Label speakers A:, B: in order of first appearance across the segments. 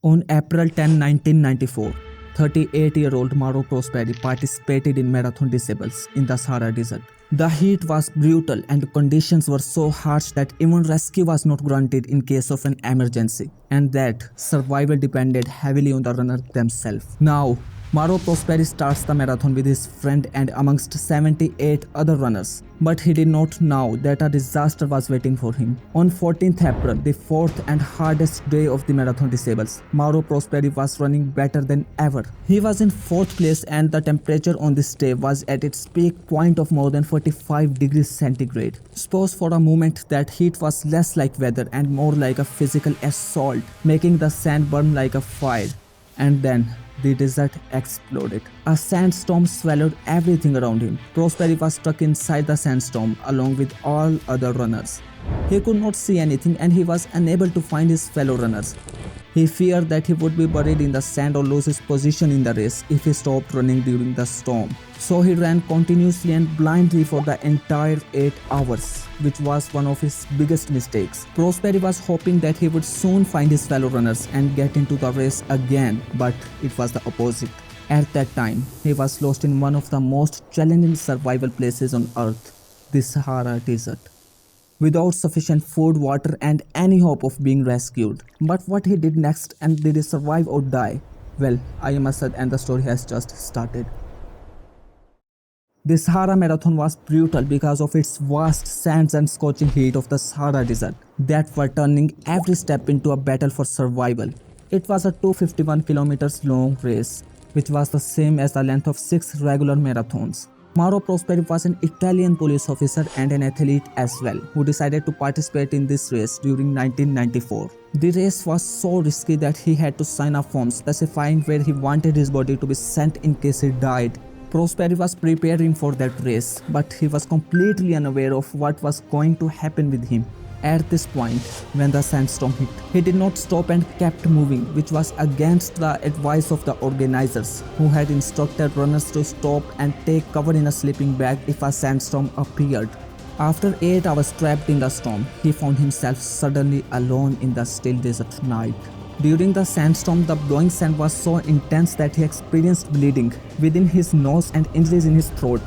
A: On April 10, 1994, 38-year-old Mauro Prosperi participated in marathon disables in the Sahara Desert. The heat was brutal and conditions were so harsh that even rescue was not granted in case of an emergency, and that survival depended heavily on the runners themselves. Now, Mauro Prosperi starts the marathon with his friend and amongst 78 other runners, but he did not know that a disaster was waiting for him. On 14th April, the fourth and hardest day of the marathon disables, Mauro Prosperi was running better than ever. He was in 4th place and the temperature on this day was at its peak point of more than 45 degrees centigrade. Suppose for a moment that heat was less like weather and more like a physical assault, making the sand burn like a fire. And then the desert exploded. A sandstorm swallowed everything around him. Prosperi was stuck inside the sandstorm along with all other runners. He could not see anything and he was unable to find his fellow runners. He feared that he would be buried in the sand or lose his position in the race if he stopped running during the storm. So he ran continuously and blindly for the entire 8 hours, which was one of his biggest mistakes. Prosperi was hoping that he would soon find his fellow runners and get into the race again, but it was the opposite. At that time, he was lost in one of the most challenging survival places on earth, the Sahara Desert, without sufficient food, water and any hope of being rescued. But what he did next, and did he survive or die? Well, I am Asad and the story has just started. The Sahara Marathon was brutal because of its vast sands and scorching heat of the Sahara Desert that were turning every step into a battle for survival. It was a 251 kilometers long race, which was the same as the length of 6 regular marathons. Mauro Prosperi was an Italian police officer and an athlete as well, who decided to participate in this race during 1994. The race was so risky that he had to sign a form specifying where he wanted his body to be sent in case he died. Prosperi was preparing for that race, but he was completely unaware of what was going to happen with him. At this point, when the sandstorm hit, he did not stop and kept moving, which was against the advice of the organizers, who had instructed runners to stop and take cover in a sleeping bag if a sandstorm appeared. After 8 hours trapped in the storm, he found himself suddenly alone in the still desert night. During the sandstorm, the blowing sand was so intense that he experienced bleeding within his nose and injuries in his throat.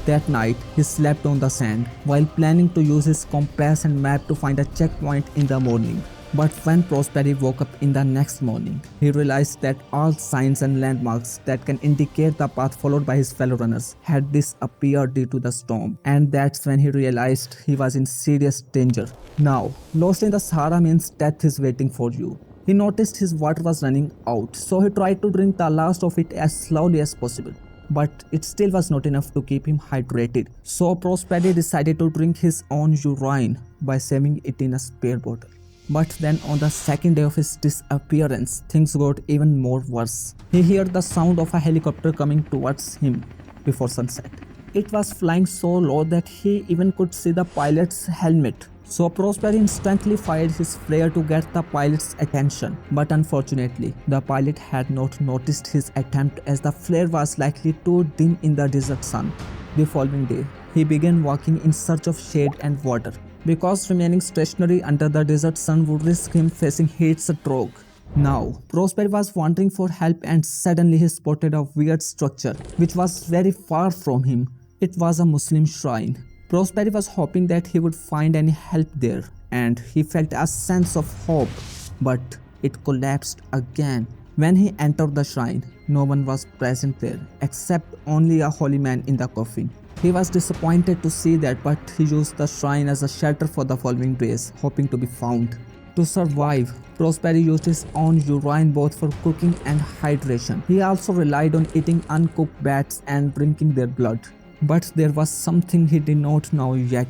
A: That night, he slept on the sand while planning to use his compass and map to find a checkpoint in the morning. But when Prosperi woke up in the next morning, he realized that all signs and landmarks that can indicate the path followed by his fellow runners had disappeared due to the storm. And that's when he realized he was in serious danger. Now, lost in the Sahara means death is waiting for you. He noticed his water was running out, so he tried to drink the last of it as slowly as possible. But it still was not enough to keep him hydrated. So Prosperi decided to drink his own urine by saving it in a spare bottle. But then on the second day of his disappearance, things got even more worse. He heard the sound of a helicopter coming towards him before sunset. It was flying so low that he even could see the pilot's helmet. So Prosperi instantly fired his flare to get the pilot's attention, but unfortunately, the pilot had not noticed his attempt as the flare was likely too dim in the desert sun. The following day, he began walking in search of shade and water, because remaining stationary under the desert sun would risk him facing heat stroke. Now, Prosperi was wandering for help and suddenly he spotted a weird structure which was very far from him. It was a Muslim shrine. Prosperi was hoping that he would find any help there, and he felt a sense of hope, but it collapsed again. When he entered the shrine, no one was present there except only a holy man in the coffin. He was disappointed to see that, but he used the shrine as a shelter for the following days, hoping to be found. To survive, Prosperi used his own urine both for cooking and hydration. He also relied on eating uncooked bats and drinking their blood. But there was something he did not know yet.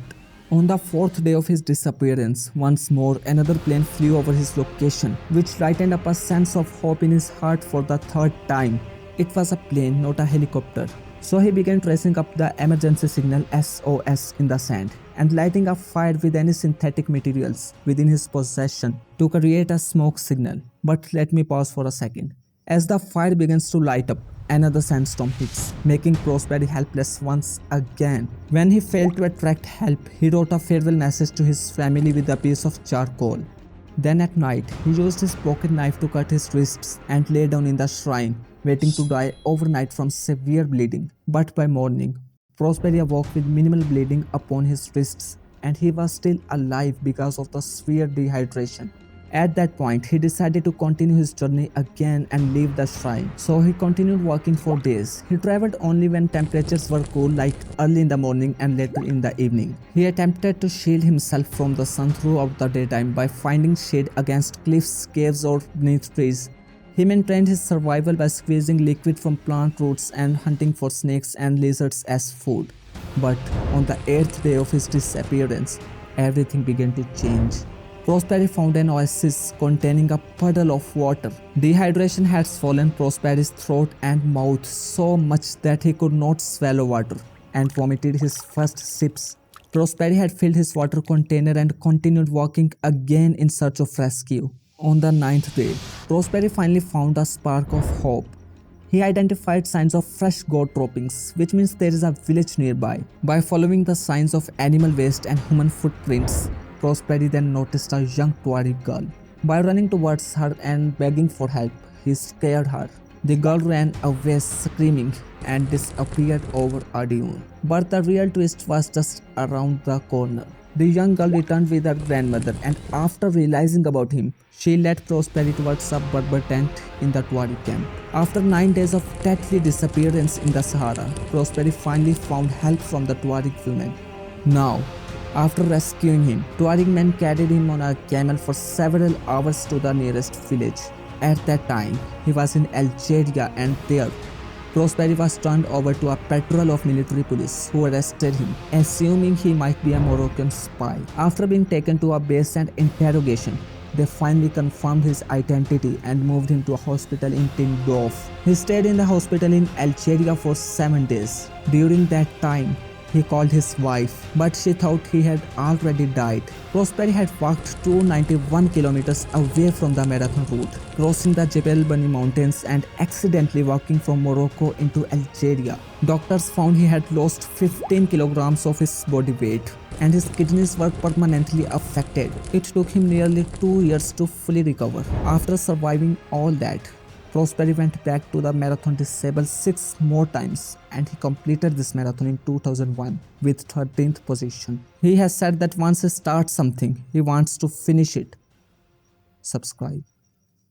A: On the 4th day of his disappearance, once more another plane flew over his location, which lightened up a sense of hope in his heart for the 3rd time. It was a plane, not a helicopter. So he began tracing up the emergency signal SOS in the sand and lighting a fire with any synthetic materials within his possession to create a smoke signal. But let me pause for a second. As the fire begins to light up, another sandstorm hits, making Prosperi helpless once again. When he failed to attract help, he wrote a farewell message to his family with a piece of charcoal. Then at night, he used his pocket knife to cut his wrists and lay down in the shrine, waiting to die overnight from severe bleeding. But by morning, Prosperi awoke with minimal bleeding upon his wrists, and he was still alive because of the severe dehydration. At that point, he decided to continue his journey again and leave the shrine. So he continued walking for days. He traveled only when temperatures were cool, like early in the morning and later in the evening. He attempted to shield himself from the sun throughout the daytime by finding shade against cliffs, caves, or beneath trees. He maintained his survival by squeezing liquid from plant roots and hunting for snakes and lizards as food. But on the 8th day of his disappearance, everything began to change. Prosperi found an oasis containing a puddle of water. Dehydration had swollen Prosperi's throat and mouth so much that he could not swallow water and vomited his first sips. Prosperi had filled his water container and continued walking again in search of rescue. On the 9th day, Prosperi finally found a spark of hope. He identified signs of fresh goat droppings, which means there is a village nearby. By following the signs of animal waste and human footprints, Prosperi then noticed a young Tuareg girl. By running towards her and begging for help, he scared her. The girl ran away screaming and disappeared over a dune. But the real twist was just around the corner. The young girl returned with her grandmother, and after realizing about him, she led Prosperi towards a Berber tent in the Tuareg camp. After 9 days of deadly disappearance in the Sahara, Prosperi finally found help from the Tuareg women. Now, after rescuing him, Tuareg men carried him on a camel for several hours to the nearest village. At that time, he was in Algeria, and there, Prosperi was turned over to a patrol of military police who arrested him, assuming he might be a Moroccan spy. After being taken to a base and interrogation, they finally confirmed his identity and moved him to a hospital in Tindouf. He stayed in the hospital in Algeria for 7 days. During that time, he called his wife, but she thought he had already died. Prosperi had walked 291 kilometers away from the marathon route, crossing the Jebel Bani mountains and accidentally walking from Morocco into Algeria. Doctors found he had lost 15 kilograms of his body weight, and his kidneys were permanently affected. It took him nearly 2 years to fully recover. After surviving all that, Prosperi went back to the marathon disabled 6 more times, and he completed this marathon in 2001 with 13th position. He has said that once he starts something, he wants to finish it. Subscribe.